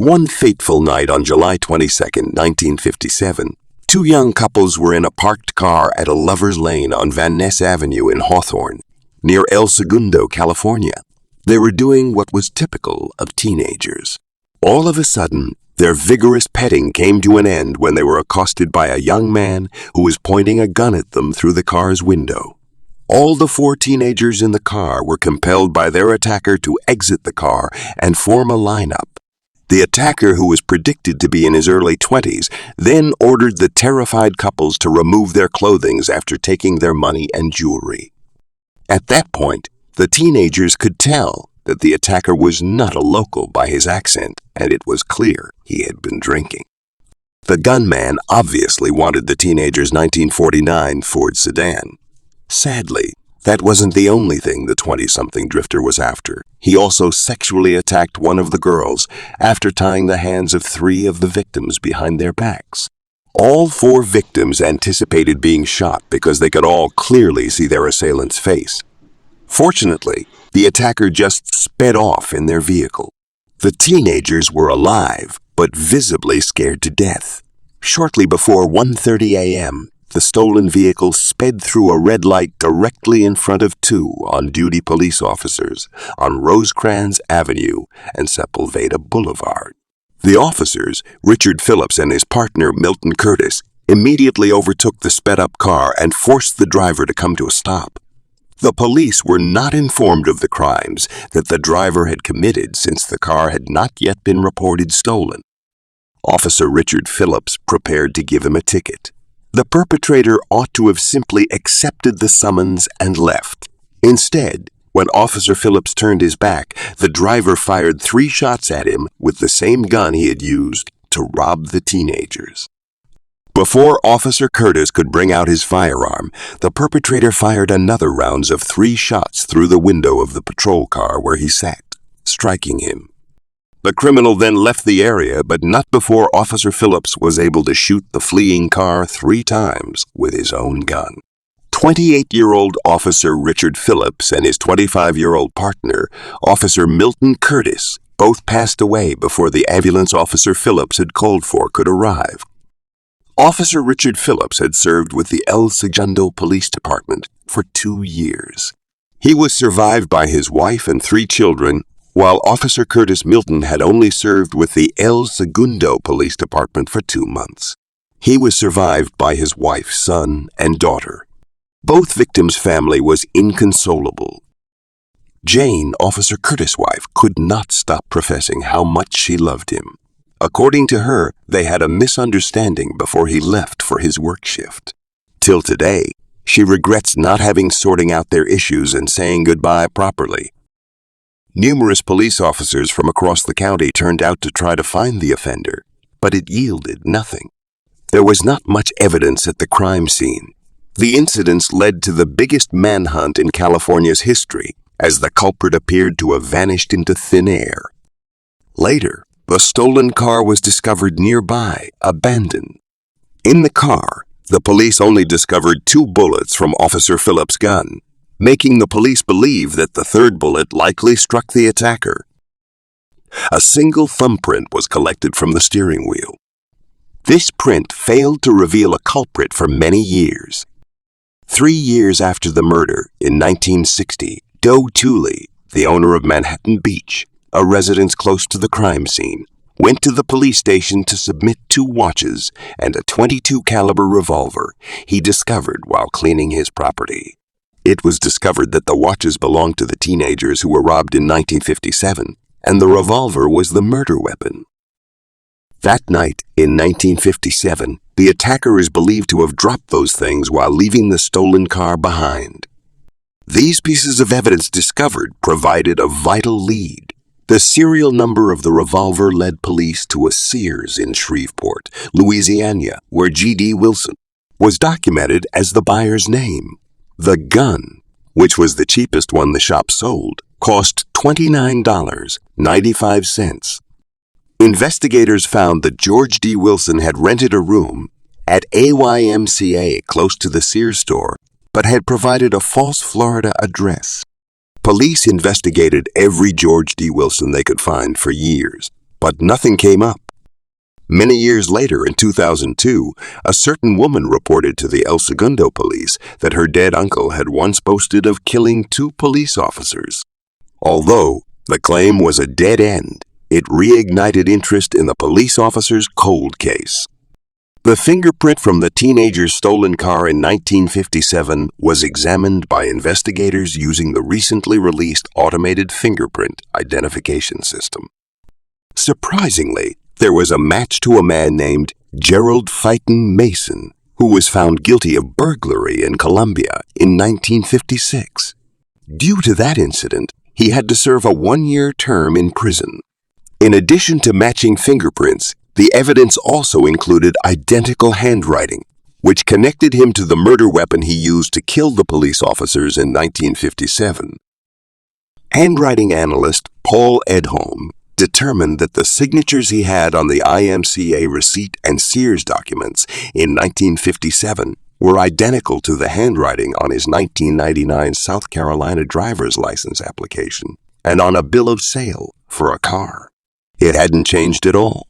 One fateful night on July 22, 1957, two young couples were in a parked car at a lover's lane on Van Ness Avenue in Hawthorne, near El Segundo, California. They were doing what was typical of teenagers. All of a sudden, their vigorous petting came to an end when they were accosted by a young man who was pointing a gun at them through the car's window. All the four teenagers in the car were compelled by their attacker to exit the car and form a lineup. The attacker, who was predicted to be in his early 20s, then ordered the terrified couples to remove their clothing after taking their money and jewelry. At that point, the teenagers could tell that the attacker was not a local by his accent, and it was clear he had been drinking. The gunman obviously wanted the teenagers' 1949 Ford sedan. Sadly, that wasn't the only thing the 20-something drifter was after. He also sexually attacked one of the girls after tying the hands of three of the victims behind their backs. All four victims anticipated being shot because they could all clearly see their assailant's face. Fortunately, the attacker just sped off in their vehicle. The teenagers were alive, but visibly scared to death. Shortly before 1:30 a.m., the stolen vehicle sped through a red light directly in front of two on-duty police officers on Rosecrans Avenue and Sepulveda Boulevard. The officers, Richard Phillips and his partner Milton Curtis, immediately overtook the sped-up car and forced the driver to come to a stop. The police were not informed of the crimes that the driver had committed since the car had not yet been reported stolen. Officer Richard Phillips prepared to give him a ticket. The perpetrator ought to have simply accepted the summons and left. Instead, when Officer Phillips turned his back, the driver fired 3 shots at him with the same gun he had used to rob the teenagers. Before Officer Curtis could bring out his firearm, the perpetrator fired another round of 3 shots through the window of the patrol car where he sat, striking him. The criminal then left the area, but not before Officer Phillips was able to shoot the fleeing car 3 times with his own gun. 28-year-old Officer Richard Phillips and his 25-year-old partner, Officer Milton Curtis, both passed away before the ambulance Officer Phillips had called for could arrive. Officer Richard Phillips had served with the El Segundo Police Department for 2 years. He was survived by his wife and 3 children, while Officer Curtis Milton had only served with the El Segundo Police Department for 2 months. He was survived by his wife, son, and daughter. Both victims' family was inconsolable. Jane, Officer Curtis' wife, could not stop professing how much she loved him. According to her, they had a misunderstanding before he left for his work shift. Till today, she regrets not having sorting out their issues and saying goodbye properly. Numerous police officers from across the county turned out to try to find the offender, but it yielded nothing. There was not much evidence at the crime scene. The incidents led to the biggest manhunt in California's history, as the culprit appeared to have vanished into thin air. Later, the stolen car was discovered nearby, abandoned. In the car, the police only discovered 2 bullets from Officer Phillips' gun, making the police believe that the 3rd bullet likely struck the attacker. A single thumbprint was collected from the steering wheel. This print failed to reveal a culprit for many years. 3 years after the murder, in 1960, Doe Tooley, the owner of Manhattan Beach, a residence close to the crime scene, went to the police station to submit 2 watches and a .22 caliber revolver he discovered while cleaning his property. It was discovered that the watches belonged to the teenagers who were robbed in 1957, and the revolver was the murder weapon. That night, in 1957, the attacker is believed to have dropped those things while leaving the stolen car behind. These pieces of evidence discovered provided a vital lead. The serial number of the revolver led police to a Sears in Shreveport, Louisiana, where G.D. Wilson was documented as the buyer's name. The gun, which was the cheapest one the shop sold, cost $29.95. Investigators found that George D. Wilson had rented a room at AYMCA close to the Sears store, but had provided a false Florida address. Police investigated every George D. Wilson they could find for years, but nothing came up. Many years later, in 2002, a certain woman reported to the El Segundo police that her dead uncle had once boasted of killing 2 police officers. Although the claim was a dead end, it reignited interest in the police officer's cold case. The fingerprint from the teenager's stolen car in 1957 was examined by investigators using the recently released automated fingerprint identification system. Surprisingly, there was a match to a man named Gerald Fighton Mason, who was found guilty of burglary in Colombia in 1956. Due to that incident, he had to serve a 1-year term in prison. In addition to matching fingerprints, the evidence also included identical handwriting, which connected him to the murder weapon he used to kill the police officers in 1957. Handwriting analyst Paul Edholm determined that the signatures he had on the IMCA receipt and Sears documents in 1957 were identical to the handwriting on his 1999 South Carolina driver's license application and on a bill of sale for a car. It hadn't changed at all.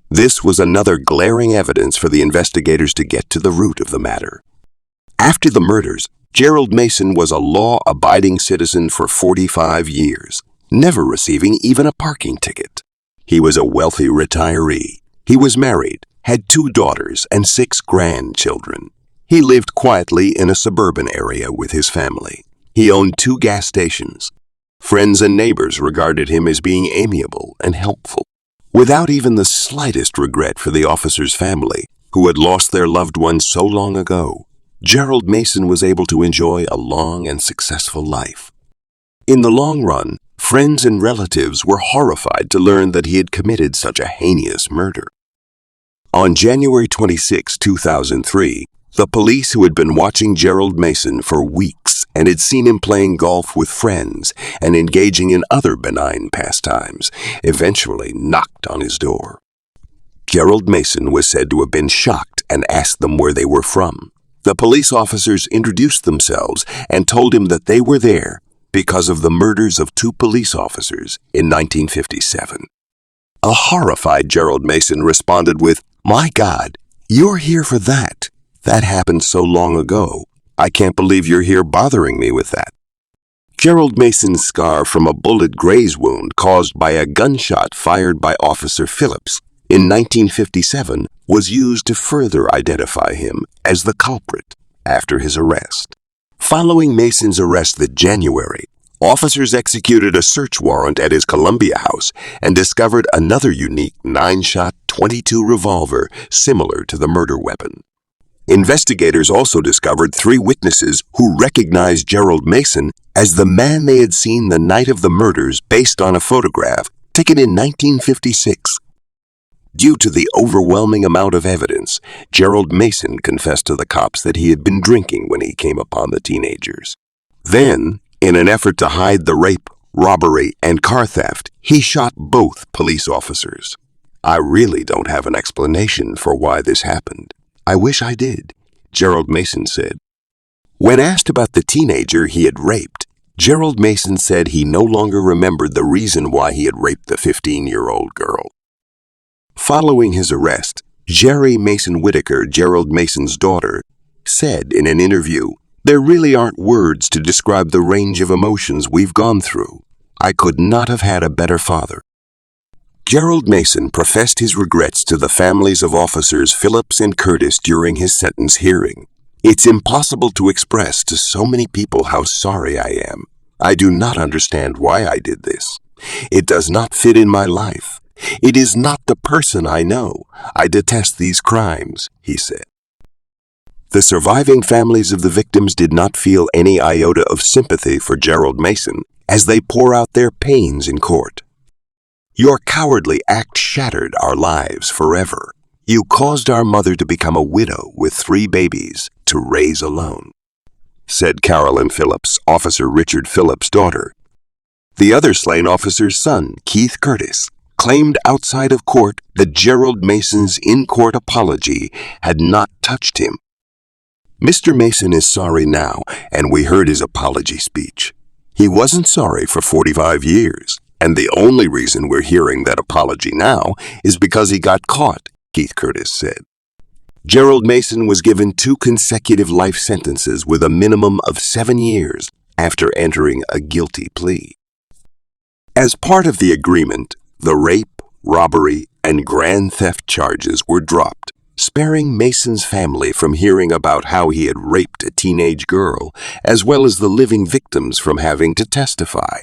This was another glaring evidence for the investigators to get to the root of the matter. After the murders, Gerald Mason was a law-abiding citizen for 45 years, never receiving even a parking ticket. He was a wealthy retiree. He was married, had 2 daughters and 6 grandchildren. He lived quietly in a suburban area with his family. He owned 2 gas stations. Friends and neighbors regarded him as being amiable and helpful. Without even the slightest regret for the officer's family, who had lost their loved ones so long ago, Gerald Mason was able to enjoy a long and successful life. In the long run, friends and relatives were horrified to learn that he had committed such a heinous murder. On January 26, 2003, the police who had been watching Gerald Mason for weeks and had seen him playing golf with friends and engaging in other benign pastimes eventually knocked on his door. Gerald Mason was said to have been shocked and asked them where they were from. The police officers introduced themselves and told him that they were there because of the murders of 2 police officers in 1957. A horrified Gerald Mason responded with, "My God, you're here for that. That happened so long ago. I can't believe you're here bothering me with that." Gerald Mason's scar from a bullet graze wound caused by a gunshot fired by Officer Phillips in 1957 was used to further identify him as the culprit after his arrest. Following Mason's arrest that January, officers executed a search warrant at his Columbia house and discovered another unique 9-shot .22 revolver similar to the murder weapon. Investigators also discovered 3 witnesses who recognized Gerald Mason as the man they had seen the night of the murders based on a photograph taken in 1956. Due to the overwhelming amount of evidence, Gerald Mason confessed to the cops that he had been drinking when he came upon the teenagers. Then, in an effort to hide the rape, robbery, and car theft, he shot both police officers. "I really don't have an explanation for why this happened. I wish I did," Gerald Mason said. When asked about the teenager he had raped, Gerald Mason said he no longer remembered the reason why he had raped the 15-year-old girl. Following his arrest, Jerry Mason Whitaker, Gerald Mason's daughter, said in an interview, "There really aren't words to describe the range of emotions we've gone through. I could not have had a better father." Gerald Mason professed his regrets to the families of officers Phillips and Curtis during his sentence hearing. "It's impossible to express to so many people how sorry I am. I do not understand why I did this. It does not fit in my life. It is not the person I know. I detest these crimes," he said. The surviving families of the victims did not feel any iota of sympathy for Gerald Mason as they pour out their pains in court. "Your cowardly act shattered our lives forever. You caused our mother to become a widow with 3 babies to raise alone," said Carolyn Phillips, Officer Richard Phillips' daughter. The other slain officer's son, Keith Curtis, claimed outside of court that Gerald Mason's in-court apology had not touched him. "Mr. Mason is sorry now, and we heard his apology speech. He wasn't sorry for 45 years. And the only reason we're hearing that apology now is because he got caught, Keith Curtis said. Gerald Mason was given 2 consecutive life sentences with a minimum of 7 years after entering a guilty plea. As part of the agreement, the rape, robbery, and grand theft charges were dropped, sparing Mason's family from hearing about how he had raped a teenage girl, as well as the living victims from having to testify.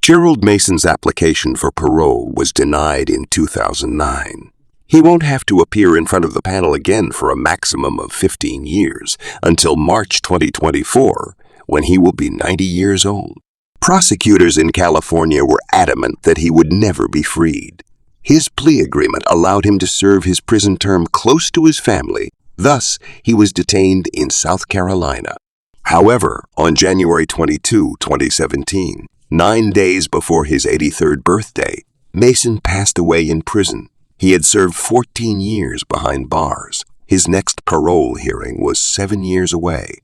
Gerald Mason's application for parole was denied in 2009. He won't have to appear in front of the panel again for a maximum of 15 years, until March 2024, when he will be 90 years old. Prosecutors in California were adamant that he would never be freed. His plea agreement allowed him to serve his prison term close to his family. Thus, he was detained in South Carolina. However, on January 22, 2017, 9 days before his 83rd birthday, Mason passed away in prison. He had served 14 years behind bars. His next parole hearing was 7 years away.